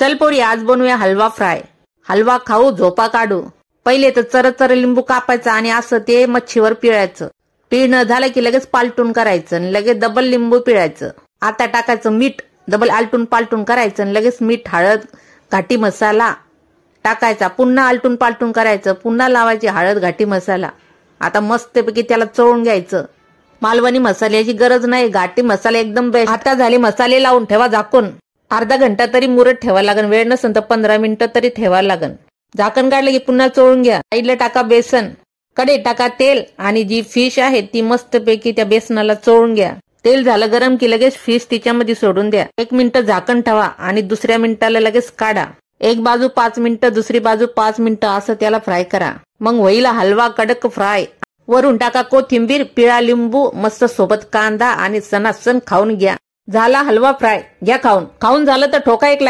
चल पोरी, आज बनवूया हलवा फ्राय. हलवा खाऊ झोपा काढू. पहिले तर चर लिंबू कापायचं आणि असं ते मच्छीवर पिळायचं. पिळणं झालं की लगेच पालटून करायचं आणि लगेच डबल लिंबू पिळायचं. आता टाकायचं मीठ, डबल आलटून पालटून करायचं आणि लगेच मीठ, हळद, घाटी मसाला टाकायचा. पुन्हा आलटून पालटून करायचं. पुन्हा लावायची हळद, घाटी मसाला. आता मस्तपैकी त्याला चोळून घ्यायचं. मालवणी मसाल्याची गरज नाही, घाटी मसाला एकदम बेस्ट. आता झाले मसाले, लावून ठेवा झाकून. अर्धा घंटा तरी मुरत ठेवा लागन. वेळ नसेल तर 15 मिनिटं तरी ठेवा लागन. झाकण काढलं की पुन्हा चोळून घ्या. साईडला टाका बेसन, कढईत टाका तेल आणि जी फिश आहे ती मस्तपैकी त्या बेसनाला चोळून घ्या. तेल झालं गरम की लगेच फिश तिच्यामध्ये सोडून द्या. 1 मिनिट झाकण ठेवा आणि दुसऱ्या मिनिटाला लगेच काढा. एक बाजू 5 मिनिटं, दुसरी बाजू 5 मिनिटं असं त्याला फ्राय करा. मग होईल हलवा कडक फ्राय. वरून टाका कोथिंबीर, पिळा लिंबू, मस्त सोबत कांदा आणि सणासण खाऊन घ्या. झाला हलवा फ्राय. घ्या खाऊन. खाऊन झालं तर ठोका एक लाईक.